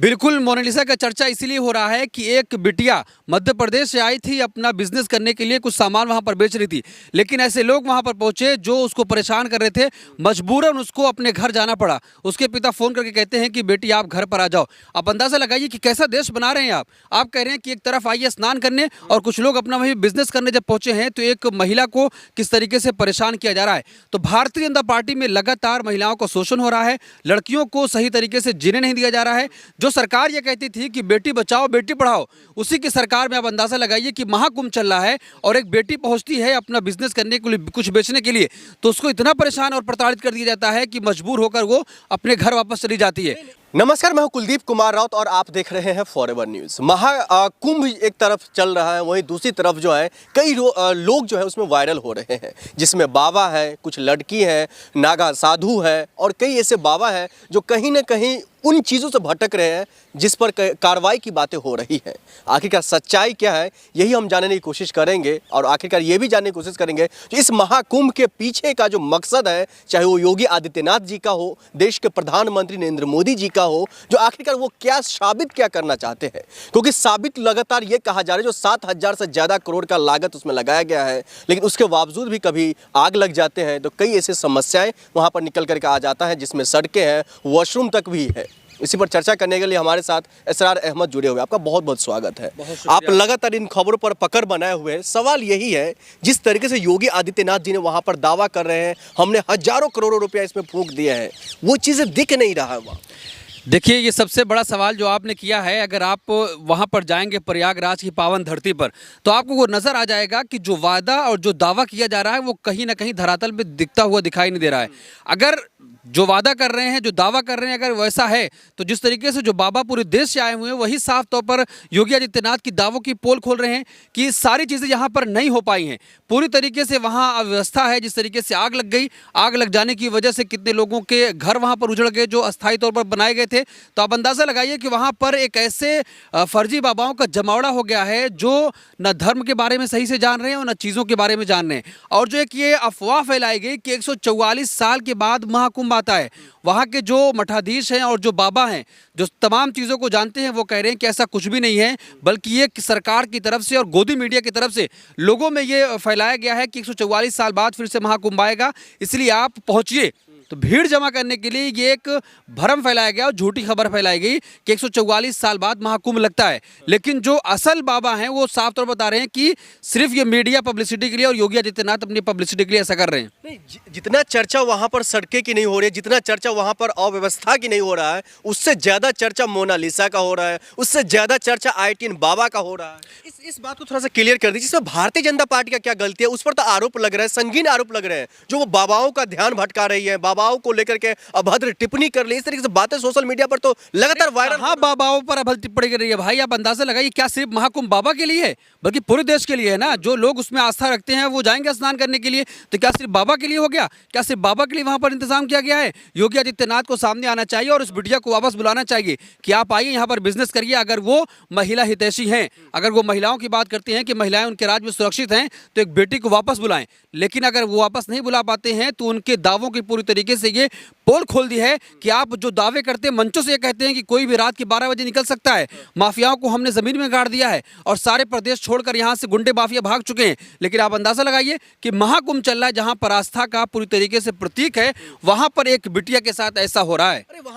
बिल्कुल, मोनालिसा का चर्चा इसीलिए हो रहा है कि एक बिटिया मध्य प्रदेश से आई थी अपना बिजनेस करने के लिए, कुछ सामान वहां पर बेच रही थी। लेकिन ऐसे लोग वहां पर पहुंचे जो उसको परेशान कर रहे थे, मजबूरन उसको अपने घर जाना पड़ा। उसके पिता फोन करके कहते हैं कि बेटी आप घर पर आ जाओ। आप अंदाजा लगाइए कि कैसा देश बना रहे हैं आप कह रहे हैं कि एक तरफ आइए स्नान करने और कुछ लोग अपना वही बिजनेस करने जब पहुंचे हैं तो एक महिला को किस तरीके से परेशान किया जा रहा है। तो भारतीय जनता पार्टी में लगातार महिलाओं का शोषण हो रहा है, लड़कियों को सही तरीके से जीने नहीं दिया जा रहा है। जो सरकार ये कहती थी कि बेटी बचाओ बेटी पढ़ाओ, उसी की सरकार में आप अंदाजा लगाइए कि महाकुंभ चल रहा है और एक बेटी पहुंचती है अपना बिजनेस करने के लिए, कुछ बेचने के लिए, तो उसको इतना परेशान और प्रताड़ित कर दिया जाता है कि मजबूर होकर वो अपने घर वापस चली जाती है। नमस्कार, मैं हूं कुलदीप कुमार राउत और आप देख रहे हैं फॉरएवर न्यूज़। महाकुंभ एक तरफ चल रहा है, वहीं दूसरी तरफ जो है कई लोग जो है उसमें वायरल हो रहे हैं, जिसमें बाबा है, कुछ लड़की है, नागा साधु है और कई ऐसे बाबा हैं जो कहीं ना कहीं उन चीज़ों से भटक रहे हैं जिस पर कार्रवाई की बातें हो रही है। आखिरकार सच्चाई क्या है, यही हम जानने की कोशिश करेंगे और आखिरकार ये भी जानने की कोशिश करेंगे कि इस महाकुंभ के पीछे का जो मकसद है, चाहे वो योगी आदित्यनाथ जी का हो, देश के प्रधानमंत्री नरेंद्र मोदी जी का हो, जो आखिरकार वो क्या साबित क्या करना चाहते हैं। क्योंकि साबित लगातार ये कहा जा रहा है जो 7,000 से ज़्यादा करोड़ का लागत उसमें लगाया गया है, लेकिन उसके बावजूद भी कभी आग लग जाते हैं, तो कई ऐसी समस्याएं वहाँ पर निकल करके आ जाता है, जिसमें सड़कें हैं, वॉशरूम तक भी है। इसी पर चर्चा करने के लिए हमारे साथ इसरार अहमद जुड़े हुए हैं। आपका बहुत बहुत स्वागत है। आप लगातार इन खबरों पर पकड़ बनाए हुए हैं। सवाल यही है, जिस तरीके से योगी आदित्यनाथ जी ने वहां पर दावा कर रहे हैं हमने हजारों करोड़ों रुपया इसमें फूंक दिए हैं, वो चीज़ें दिख नहीं रहा है वहाँ। देखिए, ये सबसे बड़ा सवाल जो आपने किया है, अगर आप वहाँ पर जाएंगे प्रयागराज की पावन धरती पर, तो आपको वो नज़र आ जाएगा कि जो वादा और जो दावा किया जा रहा है वो कहीं ना कहीं धरातल में दिखता हुआ दिखाई नहीं दे रहा है। अगर जो वादा कर रहे हैं, जो दावा कर रहे हैं, अगर वैसा है तो जिस तरीके से जो बाबा पूरे देश से आए हुए हैं वही साफ तौर पर योगी आदित्यनाथ की दावों की पोल खोल रहे हैं कि सारी चीज़ें यहाँ पर नहीं हो पाई हैं। पूरी तरीके से वहाँ अव्यवस्था है, जिस तरीके से आग लग गई, आग लग जाने की वजह से कितने लोगों के घर वहाँ पर उजड़ गए जो अस्थायी तौर पर बनाए गए थे। तो आप अंदाज़ा लगाइए कि वहाँ पर एक ऐसे फर्जी बाबाओं का जमावड़ा हो गया है जो न धर्म के बारे में सही से जान रहे हैं और न चीज़ों के बारे में जान रहे हैं। और जो एक ये अफवाह फैलाई गई कि 144 साल के बाद महाकुंभ आता है, वहाँ के जो मठाधीश हैं और जो बाबा हैं जो तमाम चीज़ों को जानते हैं वो कह रहे हैं कि ऐसा कुछ भी नहीं है, बल्कि ये सरकार की तरफ से और गोदी मीडिया की तरफ से लोगों में ये फैलाया गया है कि 144 साल बाद फिर से महाकुंभ आएगा, इसलिए आप पहुँचिए। तो भीड़ जमा करने के लिए ये एक भ्रम फैलाया गया और झूठी खबर फैलाई गई कि 144 साल बाद महाकुंभ लगता है। लेकिन जो असल बाबा हैं वो साफ तौर पर बता रहे हैं कि सिर्फ ये मीडिया पब्लिसिटी के लिए और योगी आदित्यनाथ अपनी पब्लिसिटी के लिए ऐसा कर रहे हैं। नहीं, जितना चर्चा वहाँ पर सड़कें की नहीं हो रही है, जितना चर्चा वहाँ पर अव्यवस्था की नहीं हो रहा है, उससे ज़्यादा चर्चा मोनालिसा का हो रहा है, उससे ज़्यादा चर्चा ITN बाबा का हो रहा है। इस बात को थोड़ा सा क्लियर कर दीजिए, जिसमें भारतीय जनता पार्टी का क्या गलती है, उस पर तो आरोप लग रहा है, संगीन आरोप लग रहे हैं, जो वो बाबाओं का ध्यान भटका रही है, बाबाओं को लेकर के अभद्र टिप्पणी कर रही है। इस तरीके से बातें सोशल मीडिया पर तो लगातार वायरल। हाँ, बाबाओं पर अभद्र टिप्पणी कर रही है। भाई आप अंदाजा लगाइए, क्या सिर्फ महाकुंभ बाबा के लिए है, बल्कि पूरे देश के लिए है ना। जो लोग उसमें आस्था रखते हैं वो जाएंगे स्नान करने के लिए, तो क्या सिर्फ बाबा के लिए हो गया? क्या सिर्फ बाबा के लिए वहां पर इंतजाम किया गया है? योगी आदित्यनाथ को सामने आना चाहिए और उस बिटिया को वापस बुलाना चाहिए कि आप आइए यहाँ पर बिजनेस करिए। अगर वो महिला हितैषी हैं, अगर वो महिलाओं की बात करते हैं कि महिलाएं उनके राज्य में सुरक्षित हैं, तो एक बेटी को वापस बुलाएं। लेकिन अगर वो वापस नहीं बुला पाते हैं तो उनके दावों की पूरी तरीके से ये पोल खोल दी है कि आप जो दावे करते हैं, मंचों से ये कहते हैं कि कोई भी रात के 12 बजे निकल सकता है, माफियाओं को हमने जमीन में गाड़ दिया है और सारे प्रदेश छोड़कर यहाँ से गुंडे माफिया भाग चुके हैं। लेकिन आप अंदाजा लगाइए कि महाकुंभ चल रहा है, जहां पर आस्था का पूरी तरीके से प्रतीक है, वहां पर एक बिटिया के साथ ऐसा हो रहा है।